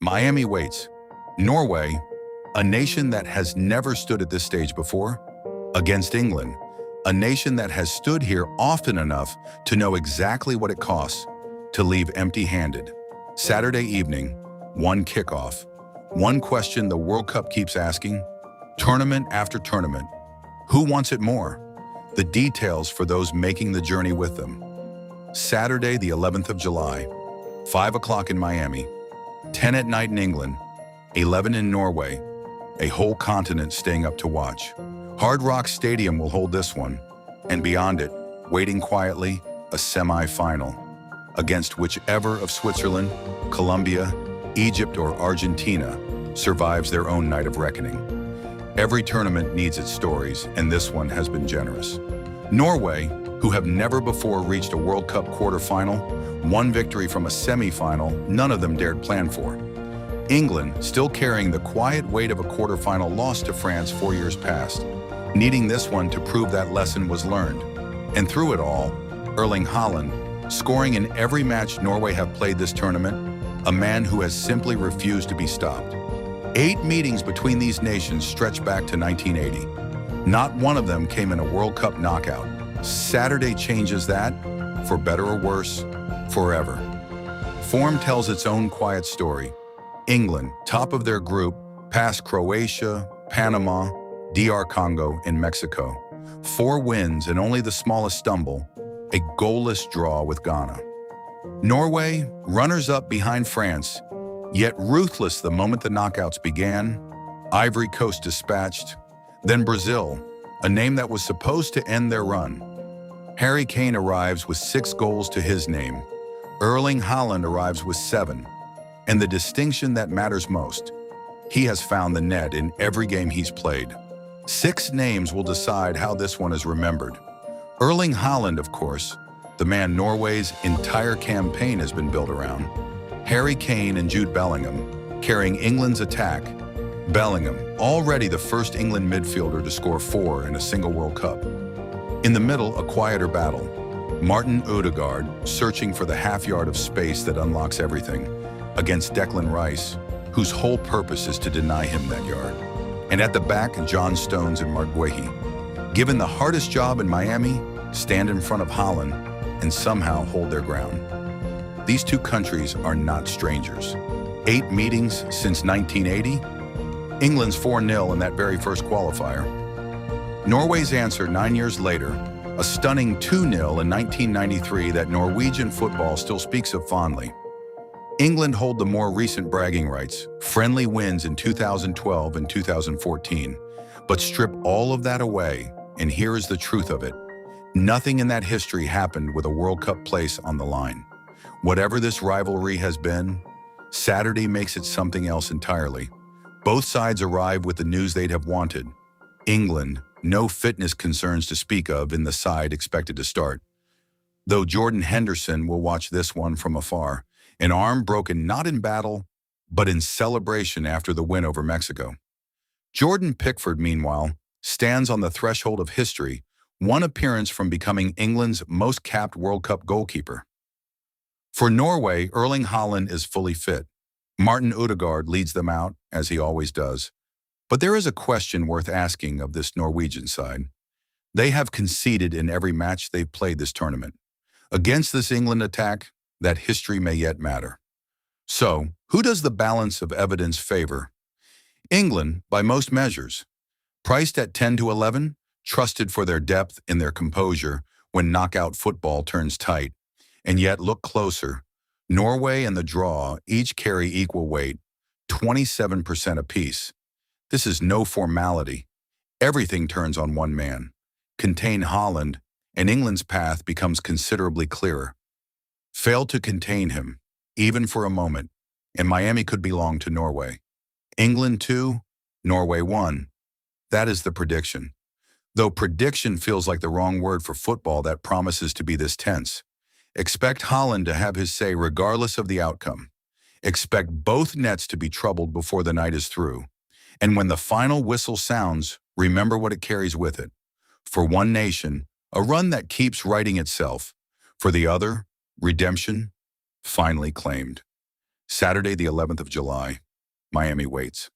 Miami waits. Norway, a nation that has never stood at this stage before, against England, a nation that has stood here often enough to know exactly what it costs to leave empty-handed. Saturday evening, one kickoff. One question the World Cup keeps asking, tournament after tournament. Who wants it more? The details for those making the journey with them. Saturday, the 11th of July, 5 o'clock in Miami, 10 at night in England, 11 in Norway, a whole continent staying up to watch. Hard Rock Stadium will hold this one, and beyond it, waiting quietly, a semi-final against whichever of Switzerland, Colombia, Egypt, or Argentina survives their own night of reckoning. Every tournament needs its stories, and this one has been generous. Norway, who have never before reached a World Cup quarterfinal, one victory from a semi-final none of them dared plan for. England, still carrying the quiet weight of a quarterfinal loss to France 4 years past, needing this one to prove that lesson was learned. And through it all, Erling Haaland, scoring in every match Norway have played this tournament, a man who has simply refused to be stopped. 8 meetings between these nations stretch back to 1980. Not one of them came in a World Cup knockout. Saturday changes that, for better or worse, forever. Form tells its own quiet story. England, top of their group, past Croatia, Panama, DR Congo, and Mexico. 4 wins and only the smallest stumble, a goalless draw with Ghana. Norway, runners-up behind France, yet ruthless the moment the knockouts began. Ivory Coast dispatched. Then Brazil, a name that was supposed to end their run. Harry Kane arrives with 6 goals to his name. Erling Haaland arrives with 7. And the distinction that matters most, he has found the net in every game he's played. 6 names will decide how this one is remembered. Erling Haaland, of course, the man Norway's entire campaign has been built around. Harry Kane and Jude Bellingham, carrying England's attack. Bellingham, already the first England midfielder to score 4 in a single World Cup. In the middle, a quieter battle. Martin Odegaard, searching for the half-yard of space that unlocks everything, against Declan Rice, whose whole purpose is to deny him that yard. And at the back, John Stones and Mark Guehi, given the hardest job in Miami, stand in front of Haaland and somehow hold their ground. These 2 countries are not strangers. 8 meetings since 1980. England's 4-0 in that very first qualifier. Norway's answer 9 years later, a stunning 2-0 in 1993 that Norwegian football still speaks of fondly. England hold the more recent bragging rights, friendly wins in 2012 and 2014, but strip all of that away, and here is the truth of it. Nothing in that history happened with a World Cup place on the line. Whatever this rivalry has been, Saturday makes it something else entirely. Both sides arrive with the news they'd have wanted. England, no fitness concerns to speak of in the side expected to start. Though Jordan Henderson will watch this one from afar, an arm broken not in battle, but in celebration after the win over Mexico. Jordan Pickford, meanwhile, stands on the threshold of history, one appearance from becoming England's most capped World Cup goalkeeper. For Norway, Erling Haaland is fully fit. Martin Odegaard leads them out, as he always does. But there is a question worth asking of this Norwegian side. They have conceded in every match they've played this tournament. Against this England attack, that history may yet matter. So, who does the balance of evidence favor? England, by most measures. Priced at 10 to 11, trusted for their depth and their composure when knockout football turns tight. And yet, look closer. Norway and the draw each carry equal weight, 27% apiece. This is no formality. Everything turns on one man. Contain Haaland, and England's path becomes considerably clearer. Fail to contain him, even for a moment, and Miami could belong to Norway. England 2, Norway 1. That is the prediction. Though prediction feels like the wrong word for football that promises to be this tense. Expect Haaland to have his say regardless of the outcome. Expect both nets to be troubled before the night is through. And when the final whistle sounds, remember what it carries with it. For one nation, a run that keeps writing itself. For the other, redemption, finally claimed. Saturday, the 11th of July, Miami waits.